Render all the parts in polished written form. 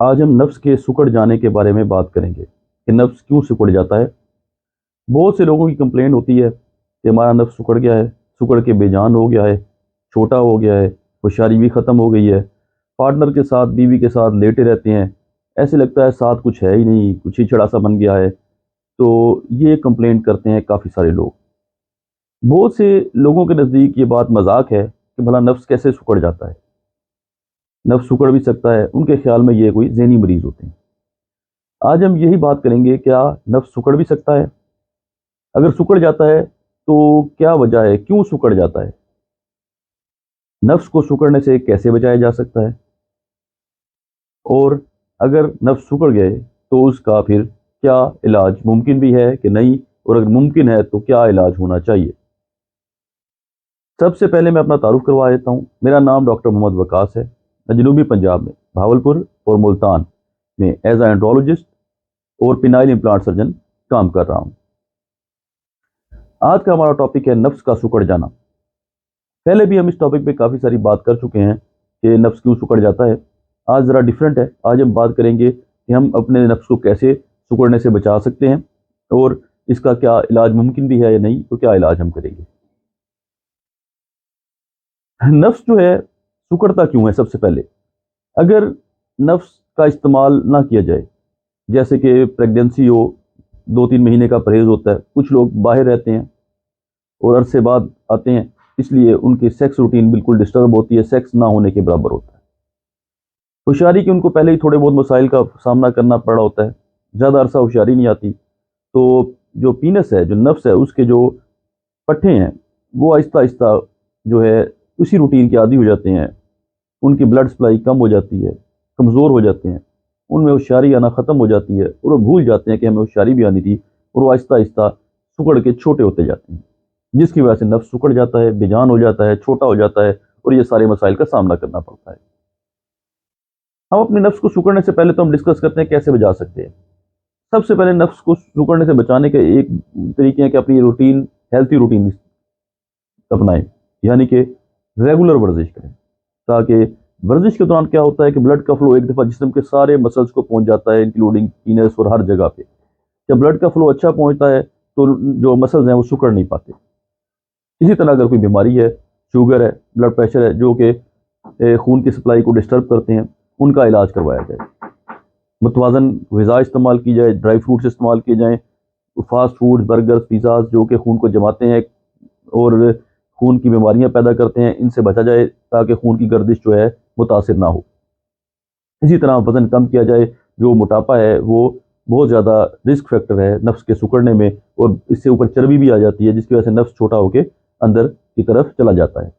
آج ہم نفس کے سکڑ جانے کے بارے میں بات کریں گے کہ نفس کیوں سکڑ جاتا ہے۔ بہت سے لوگوں کی کمپلین ہوتی ہے کہ ہمارا نفس سکڑ گیا ہے، سکڑ کے بے جان ہو گیا ہے، چھوٹا ہو گیا ہے، ہوشیاری بھی ختم ہو گئی ہے، پارٹنر کے ساتھ بیوی کے ساتھ لیٹے رہتے ہیں، ایسے لگتا ہے ساتھ کچھ ہے ہی نہیں، کچھ ہی چھڑا سا بن گیا ہے۔ تو یہ کمپلین کرتے ہیں کافی سارے لوگ۔ بہت سے لوگوں کے نزدیک یہ بات مذاق ہے کہ بھلا نفس کیسے سکڑ جاتا ہے، نفس سکڑ بھی سکتا ہے، ان کے خیال میں یہ کوئی ذہنی مریض ہوتے ہیں۔ آج ہم یہی بات کریں گے، کیا نفس سکڑ بھی سکتا ہے؟ اگر سکڑ جاتا ہے تو کیا وجہ ہے، کیوں سکڑ جاتا ہے؟ نفس کو سکڑنے سے کیسے بچایا جا سکتا ہے؟ اور اگر نفس سکڑ گئے تو اس کا پھر کیا علاج ممکن بھی ہے کہ نہیں، اور اگر ممکن ہے تو کیا علاج ہونا چاہیے؟ سب سے پہلے میں اپنا تعارف کروا دیتا ہوں۔ میرا نام ڈاکٹر محمد وقاص ہے۔ میں جنوبی پنجاب میں بھاولپور اور ملتان میں ایز اے اینڈرولوجسٹ اور پینائل امپلانٹ سرجن کام کر رہا ہوں۔ آج کا ہمارا ٹاپک ہے نفس کا سکڑ جانا۔ پہلے بھی ہم اس ٹاپک پہ کافی ساری بات کر چکے ہیں کہ نفس کیوں سکڑ جاتا ہے۔ آج ذرا ڈیفرنٹ ہے، آج ہم بات کریں گے کہ ہم اپنے نفس کو کیسے سکڑنے سے بچا سکتے ہیں، اور اس کا کیا علاج ممکن بھی ہے یا نہیں، تو کیا علاج ہم کریں گے۔ نفس جو ہے سکڑتا کیوں ہے؟ سب سے پہلے اگر نفس کا استعمال نہ کیا جائے، جیسے کہ پریگنینسی ہو، 2-3 مہینے کا پرہیز ہوتا ہے، کچھ لوگ باہر رہتے ہیں اور عرصے بعد آتے ہیں، اس لیے ان کی سیکس روٹین بالکل ڈسٹرب ہوتی ہے، سیکس نہ ہونے کے برابر ہوتا ہے۔ ہوشیاری کی ان کو پہلے ہی تھوڑے بہت مسائل کا سامنا کرنا پڑا ہوتا ہے، زیادہ عرصہ ہوشیاری نہیں آتی، تو جو پینس ہے، جو نفس ہے، اس کے جو پٹھے ہیں وہ آہستہ آہستہ جو ہے اسی روٹین کے عادی ہو جاتے ہیں، ان کی بلڈ سپلائی کم ہو جاتی ہے، کمزور ہو جاتے ہیں، ان میں ہوشیاری آنا ختم ہو جاتی ہے، اور وہ بھول جاتے ہیں کہ ہمیں ہوشیاری بھی آنی تھی، اور وہ آہستہ آہستہ سکڑ کے چھوٹے ہوتے جاتے ہیں، جس کی وجہ سے نفس سکڑ جاتا ہے، بے جان ہو جاتا ہے، چھوٹا ہو جاتا ہے، اور یہ سارے مسائل کا سامنا کرنا پڑتا ہے۔ ہم اپنے نفس کو سکڑنے سے پہلے تو ہم ڈسکس کرتے ہیں کیسے بچا سکتے ہیں۔ سب سے پہلے نفس کو سکڑنے سے بچانے کے ایک طریقے ہیں کہ اپنی روٹین، ہیلتھی روٹین اپنائیں، یعنی کہ ریگولر ورزش کریں، تاکہ ورزش کے دوران کیا ہوتا ہے کہ بلڈ کا فلو ایک دفعہ جسم کے سارے مسلز کو پہنچ جاتا ہے، انکلوڈنگ پینس اور ہر جگہ پہ۔ جب بلڈ کا فلو اچھا پہنچتا ہے تو جو مسلز ہیں وہ سکڑ نہیں پاتے۔ اسی طرح اگر کوئی بیماری ہے، شوگر ہے، بلڈ پریشر ہے، جو کہ خون کی سپلائی کو ڈسٹرب کرتے ہیں، ان کا علاج کروایا جائے۔ متوازن غذا استعمال کی جائے، ڈرائی فروٹس استعمال کیے جائیں، فاسٹ فوڈ، برگر، پیزاز جو کہ خون کو جماتے ہیں اور خون کی بیماریاں پیدا کرتے ہیں، ان سے بچا جائے تاکہ خون کی گردش جو ہے متاثر نہ ہو۔ اسی طرح وزن کم کیا جائے، جو موٹاپا ہے وہ بہت زیادہ رسک فیکٹر ہے نفس کے سکڑنے میں، اور اس سے اوپر چربی بھی آ جاتی ہے، جس کی وجہ سے نفس چھوٹا ہو کے اندر کی طرف چلا جاتا ہے۔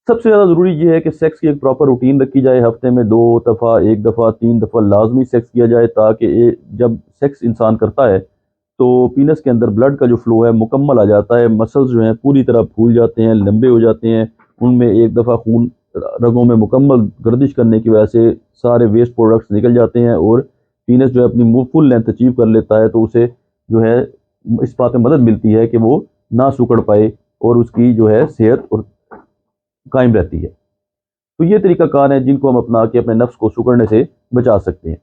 سب سے زیادہ ضروری یہ ہے کہ سیکس کی ایک پراپر روٹین رکھی جائے، ہفتے میں 2 دفعہ، 1 دفعہ، 3 دفعہ لازمی سیکس کیا جائے، تاکہ جب سیکس انسان کرتا ہے تو پینس کے اندر بلڈ کا جو فلو ہے مکمل آ جاتا ہے، مسلز جو ہیں پوری طرح پھول جاتے ہیں، لمبے ہو جاتے ہیں، ان میں ایک دفعہ خون رگوں میں مکمل گردش کرنے کی وجہ سے سارے ویسٹ پروڈکٹس نکل جاتے ہیں، اور پینس جو ہے اپنی فل لینتھ اچیو کر لیتا ہے، تو اسے جو ہے اس بات میں مدد ملتی ہے کہ وہ نہ سکڑ پائے اور اس کی جو ہے صحت اور قائم رہتی ہے۔ تو یہ طریقہ کار ہیں جن کو ہم اپنا کے اپنے نفس کو سکڑنے سے بچا سکتے ہیں۔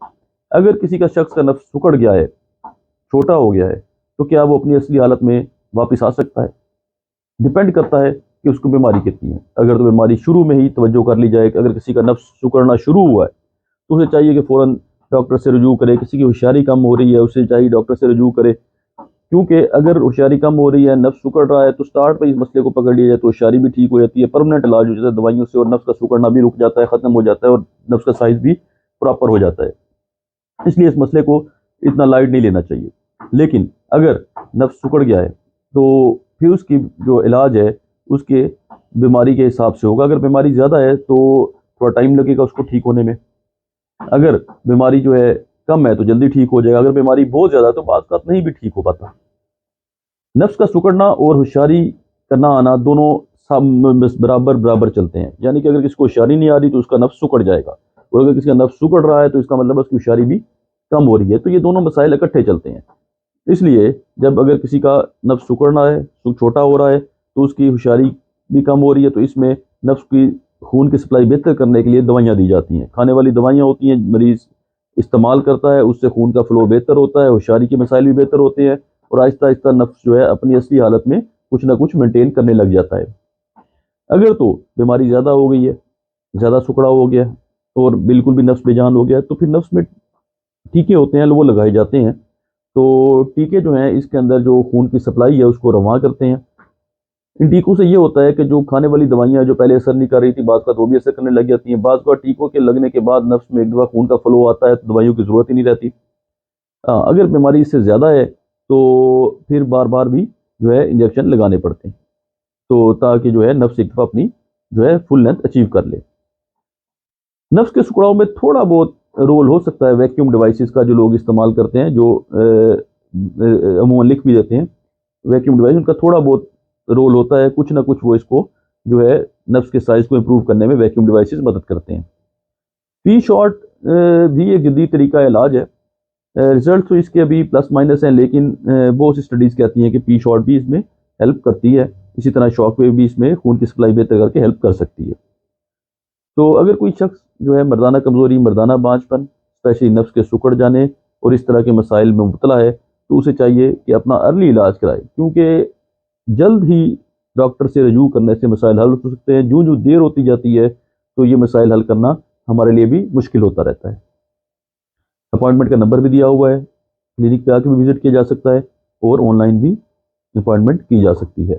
اگر کسی کا شخص کا نفس سکڑ گیا ہے، چھوٹا ہو گیا ہے، تو کیا وہ اپنی اصلی حالت میں واپس آ سکتا ہے؟ ڈپینڈ کرتا ہے کہ اس کو بیماری کتنی ہے۔ اگر تو بیماری شروع میں ہی توجہ کر لی جائے، اگر کسی کا نفس سکڑنا شروع ہوا ہے تو اسے چاہیے کہ فوراً ڈاکٹر سے رجوع کرے۔ کسی کی ہوشیاری کم ہو رہی ہے، اسے چاہیے ڈاکٹر سے رجوع کرے، کیونکہ اگر ہوشیاری کم ہو رہی ہے، نفس سکڑ رہا ہے، تو سٹارٹ پہ اس مسئلے کو پکڑ لیا جائے تو ہوشیاری بھی ٹھیک ہو جاتی ہے، پرمننٹ علاج ہو جاتا ہے دوائیوں سے، اور نفس کا سکڑنا بھی رک جاتا ہے، ختم ہو جاتا ہے، اور نفس کا سائز بھی پراپر ہو جاتا ہے۔ اس لیے اس مسئلے کو اتنا لائٹ نہیں لینا چاہیے۔ لیکن اگر نفس سکڑ گیا ہے تو پھر اس کی جو علاج ہے اس کے بیماری کے حساب سے ہوگا۔ اگر بیماری زیادہ ہے تو تھوڑا ٹائم لگے گا اس کو ٹھیک ہونے میں، اگر بیماری جو ہے کم ہے تو جلدی ٹھیک ہو جائے گا، اگر بیماری بہت زیادہ ہے تو بعض اوقات نہیں بھی ٹھیک ہو پاتا۔ نفس کا سکڑنا اور ہوشیاری کا نہ آنا دونوں برابر برابر چلتے ہیں، یعنی کہ اگر کسی کو ہوشیاری نہیں آ رہی تو اس کا نفس سکڑ جائے گا، اور اگر کسی کا نفس سکڑ رہا ہے تو اس کا مطلب اس کی ہوشیاری بھی کم ہو رہی ہے، تو یہ دونوں مسائل اکٹھے چلتے ہیں۔ اس لیے جب اگر کسی کا نفس سکڑنا ہے، چھوٹا ہو رہا ہے، تو اس کی ہوشیاری بھی کم ہو رہی ہے، تو اس میں نفس کی خون کی سپلائی بہتر کرنے کے لیے دوائیاں دی جاتی ہیں. کھانے والی دوائیاں ہوتی ہیں، مریض استعمال کرتا ہے، اس سے خون کا فلو بہتر ہوتا ہے، ہوشیاری کے مسائل بھی بہتر ہوتے ہیں، اور آہستہ آہستہ نفس جو ہے اپنی اصلی حالت میں کچھ نہ کچھ مینٹین کرنے لگ جاتا ہے. اگر تو بیماری زیادہ ہو گئی ہے، زیادہ سکڑا ہو گیا اور بالکل بھی نفس بے جان ہو گیا، تو پھر نفس میں ٹیکے ہوتے ہیں، وہ لگائے جاتے ہیں. تو ٹیکے جو ہیں اس کے اندر جو خون کی سپلائی ہے اس کو رواں کرتے ہیں. ان ٹیکوں سے یہ ہوتا ہے کہ جو کھانے والی دوائیاں جو پہلے اثر نہیں کر رہی تھی، بعض کا وہ بھی اثر کرنے لگ جاتی ہیں. بعض کا ٹیکوں کے لگنے کے بعد نفس میں ایک دفعہ خون کا فلو آتا ہے تو دوائیوں کی ضرورت ہی نہیں رہتی. اگر بیماری اس سے زیادہ ہے تو پھر بار بار بھی جو ہے انجیکشن لگانے پڑتے ہیں، تو تاکہ جو ہے نفس ایک دفعہ اپنی جو ہے فل لینتھ اچیو کر لے. نفس کے سکڑاؤں میں تھوڑا بہت رول ہو سکتا ہے ویکیوم ڈیوائسز کا، جو لوگ استعمال کرتے ہیں، جو عموماً لکھ بھی دیتے ہیں ویکیوم ڈیوائس، ان کا تھوڑا بہت رول ہوتا ہے. کچھ نہ کچھ وہ اس کو جو ہے نفس کے سائز کو امپروو کرنے میں ویکیوم ڈیوائسز مدد کرتے ہیں. پی شارٹ بھی ایک جدید طریقہ علاج ہے. رزلٹ تو اس کے ابھی پلس مائنس ہیں، لیکن بہت سی اسٹڈیز کہتی ہیں کہ پی شارٹ بھی اس میں ہیلپ کرتی ہے. اسی طرح شاک ویو بھی اس میں خون کی سپلائی بہتر کر کے ہیلپ کر سکتی ہے. تو اگر کوئی شخص جو ہے مردانہ کمزوری، مردانہ بانجھ پن، اسپیشلی نفس کے سکڑ جانے اور اس طرح کے مسائل میں مبتلا ہے، تو اسے چاہیے کہ اپنا ارلی علاج کرائے، کیونکہ جلد ہی ڈاکٹر سے رجوع کرنے سے مسائل حل ہو سکتے ہیں. جو دیر ہوتی جاتی ہے تو یہ مسائل حل کرنا ہمارے لیے بھی مشکل ہوتا رہتا ہے. اپوائنٹمنٹ کا نمبر بھی دیا ہوا ہے، کلینک پہ آ کے بھی وزٹ کیا جا سکتا ہے اور آن لائن بھی اپوائنٹمنٹ کی جا سکتی ہے.